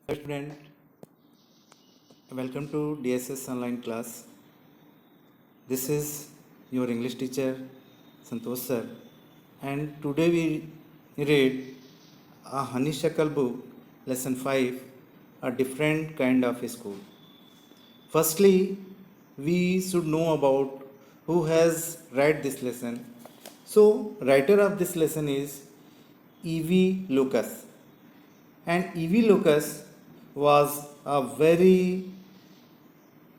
Hello student, welcome to DSS online class. This is your English teacher Santosh sir, and today we read a honeysuckle book, lesson 5, a different kind of school. Firstly, we should know about who has read this lesson. So, writer of this lesson is E.V. Lucas, and E.V. Lucas was a very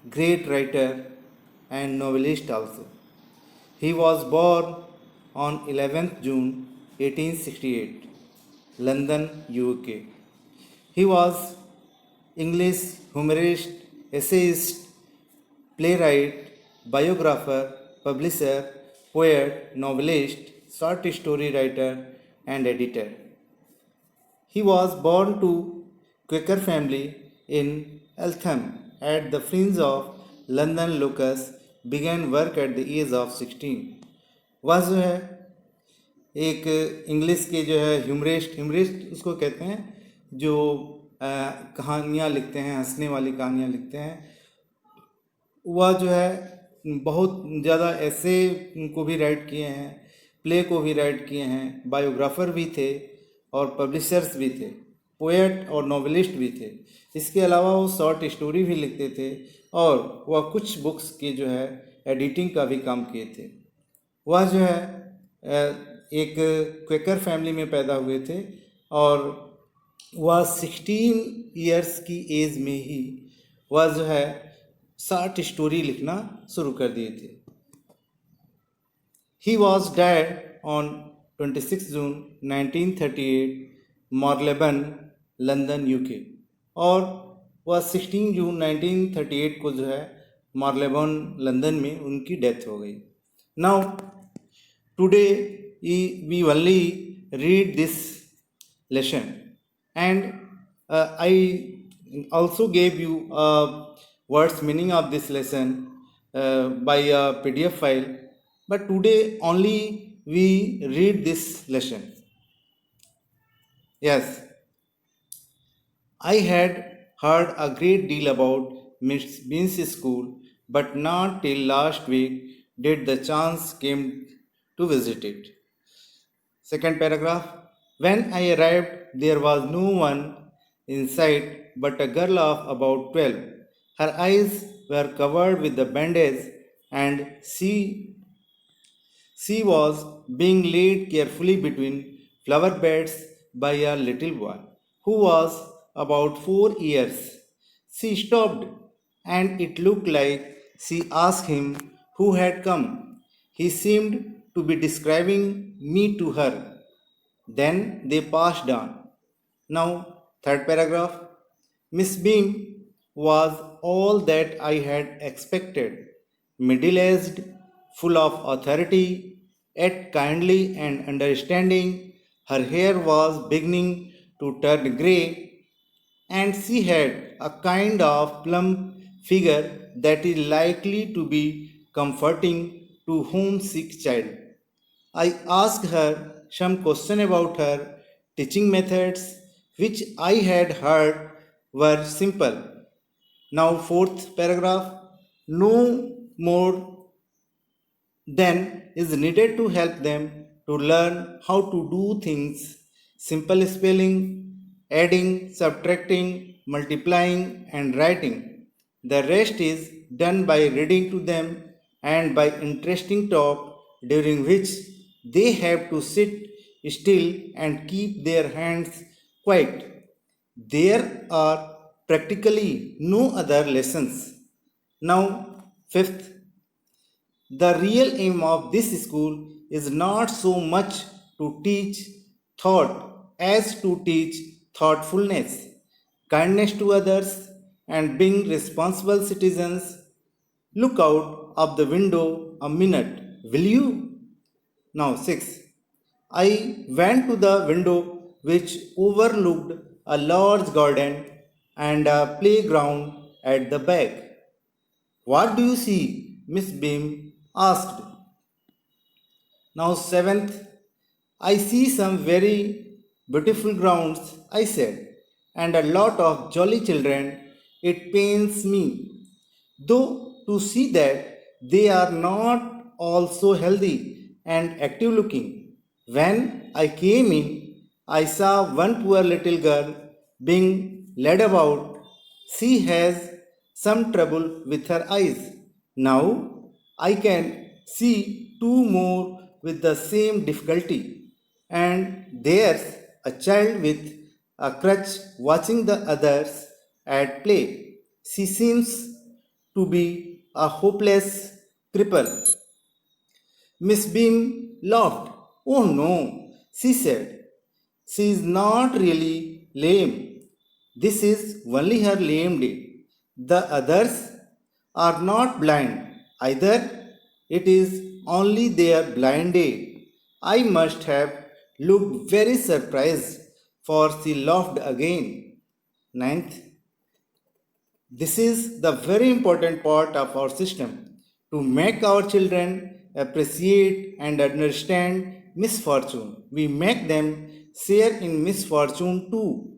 great writer and novelist also. He was born on 11th June 1868, London, UK. He was English humorist, essayist, playwright, biographer, publisher, poet, novelist, short story writer, and editor. He was born to Quaker family in Eltham at the fringe of London. Lucas began work at the age of 16. वह जो है एक English के जो है humourist उसको कहते हैं जो कहानियाँ लिखते हैं, हंसने वाली कहानियाँ लिखते हैं। वह जो है बहुत ज़्यादा ऐसे को भी राइट किए हैं, प्ले को भी राइट किए हैं, बायोग्राफर भी थे और पब्लिशर्स भी थे, पोएट और नॉवेलिस्ट भी थे। इसके अलावा वो शॉर्ट स्टोरी भी लिखते थे और वह कुछ बुक्स की जो है एडिटिंग का भी काम किए थे। वह जो है एक क्वेकर फैमिली में पैदा हुए थे और वह 16 ईयर्स की एज में ही वह जो है शॉर्ट स्टोरी लिखना शुरू कर दिए थे। He was died on 26 June 1938, Marylebone, London, UK. और वह 16 जून 1938 को जो है मार्लेबन लंदन में उनकी डेथ हो गई। Now today we only read this lesson, and I also gave you words meaning of this lesson by a PDF file, but today only we read this lesson. Yes, I had heard a great deal about Miss Bean's school, but not till last week did the chance came to visit it. Second paragraph. When I arrived, there was no one in sight but a girl of about 12. Her eyes were covered with the bandage, and she was being laid carefully between flower beds by a little boy who was about 4 years. She stopped, and it looked like she asked him who had come. He seemed to be describing me to her. Then they passed on. Now, third paragraph. Miss Beam was all that I had expected, middle aged, full of authority, yet kindly and understanding. Her hair was beginning to turn grey, and she had a kind of plump figure that is likely to be comforting to homesick child. I asked her some question about her teaching methods, which I had heard were simple. Now, fourth paragraph. No more then is needed to help them to learn how to do things: simple spelling, adding, subtracting, multiplying, and writing. The rest is done by reading to them and by interesting talk, during which they have to sit still and keep their hands quiet. There are practically no other lessons. Now, fifth, the real aim of this school is not so much to teach thought as to teach thoughtfulness, kindness to others, and being responsible citizens. Look out of the window a minute, will you? Now, 6. I went to the window which overlooked a large garden and a playground at the back. What do you see? Miss Beam asked. Now, seventh, I see some very beautiful grounds, I said, and a lot of jolly children, it pains me, though, to see that they are not also healthy and active looking. When I came in, I saw one poor little girl being led about. She has some trouble with her eyes. Now I can see two more with the same difficulty, and there's a child with a crutch watching the others at play. She seems to be a hopeless cripple. Miss Beam laughed. Oh no, she said. She is not really lame. This is only her lame day. The others are not blind either. It is only their blind day. I must have looked very surprised, for she laughed again. Ninth, this is the very important part of our system to make our children appreciate and understand misfortune. We make them share in misfortune too.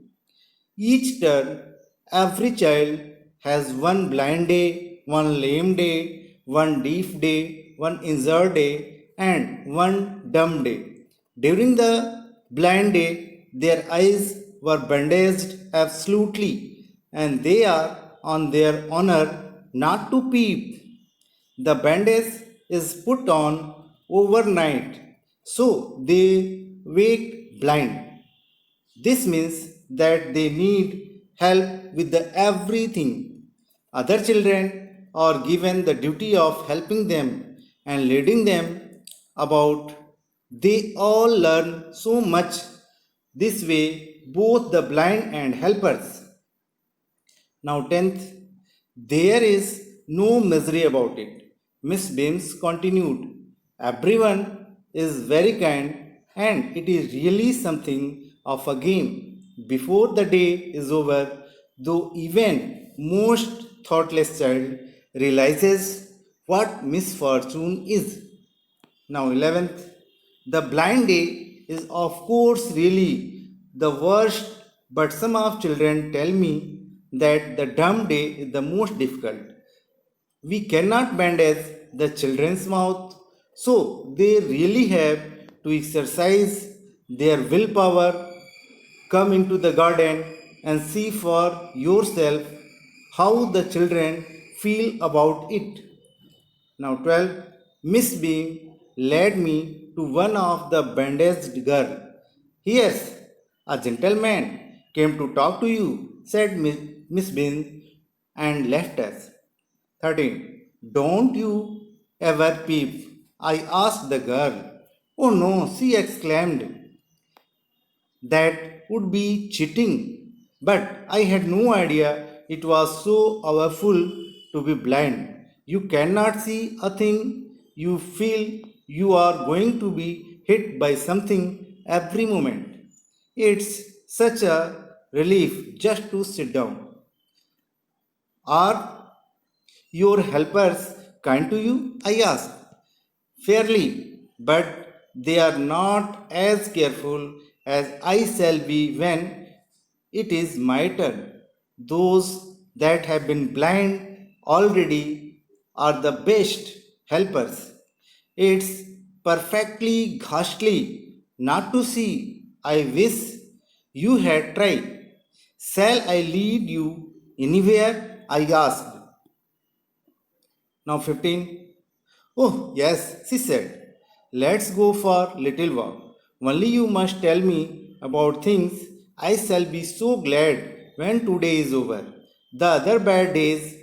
Each turn, every child has one blind day, one lame day, one deaf day, one injured day, and one dumb day. During the blind day, their eyes were bandaged absolutely, and they are on their honor not to peep. The bandage is put on overnight, so they wake blind. This means that they need help with the everything. Other children are given the duty of helping them and leading them about. They all learn so much this way, both the blind and helpers. Now, 10th, there is no misery about it. Miss Bims continued. Everyone is very kind, and it is really something of a game. Before the day is over, though even most thoughtless child realizes what misfortune is. Now, 11th, the blind day is of course really the worst, but some of children tell me that the dumb day is the most difficult. We cannot bandage the children's mouth, so they really have to exercise their willpower. Come into the garden and see for yourself how the children feel about it. Now 12. Miss Beam led me to one of the bandaged girl. Yes, a gentleman came to talk to you, said Miss Beam and left us. 13. Don't you ever peep? I asked the girl. Oh no, she exclaimed. That would be cheating. But I had no idea it was so powerful to be blind. You cannot see a thing. You feel you are going to be hit by something every moment. It's such a relief just to sit down. Are your helpers kind to you? I asked. Fairly, but they are not as careful as I shall be when it is my turn. Those that have been blind already are the best helpers. It's perfectly ghastly not to see. I wish you had tried. Shall I lead you anywhere? I asked. Now 15. Oh, yes, she said. Let's go for little walk. Only you must tell me about things. I shall be so glad when today is over. The other bad days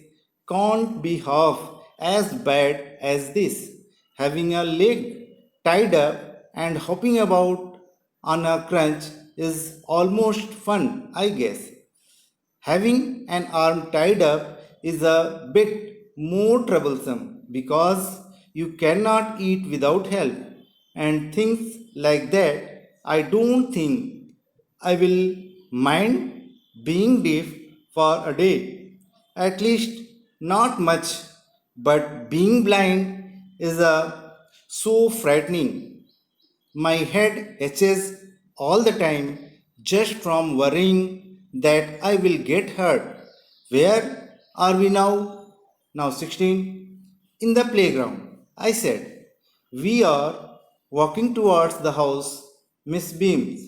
can't be half as bad as this. Having a leg tied up and hopping about on a crunch is almost fun, I guess. Having an arm tied up is a bit more troublesome because you cannot eat without help and things like that. I don't think I will mind being deaf for a day. At least not much, but being blind is so frightening. My head itches all the time just from worrying that I will get hurt. Where are we now? Now 16. In the playground, I said. We are walking towards the house, Miss Beams.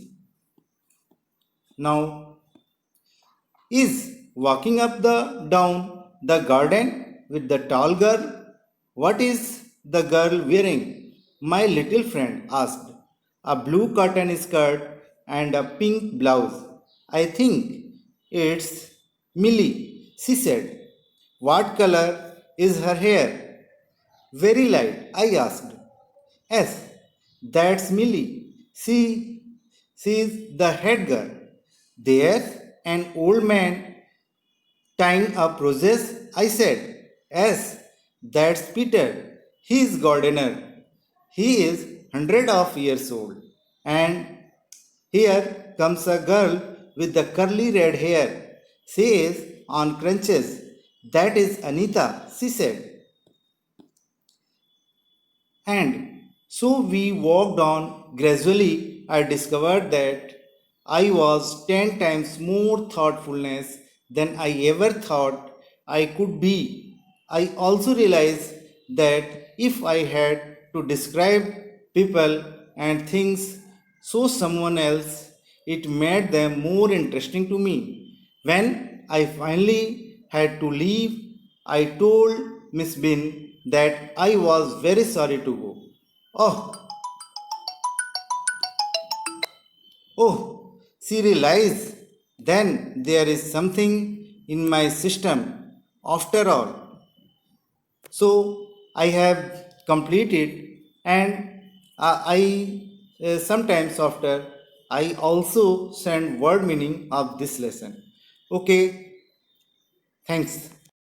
Now is walking up the down the garden with the tall girl. What is the girl wearing? My little friend asked. A blue cotton skirt and a pink blouse. I think it's Millie, she said. What color is her hair? Very light, I asked. Yes, that's Millie. She's the head girl. There's an old man tying up roses, I said. Yes, that's Peter. He's gardener. He is 100 of years old. And here comes a girl with the curly red hair. She is on crunches. That is Anita, she said. And so we walked on. Gradually, I discovered that I was 10 times more thoughtfulness than I ever thought I could be. I also realized that if I had to describe people and things so someone else, it made them more interesting to me. When I finally had to leave, I told Miss Bin that I was very sorry to go. Oh, oh, she realized then there is something in my system after all. So I have completed, and I sometimes after I also send word meaning of this lesson. Okay, thanks.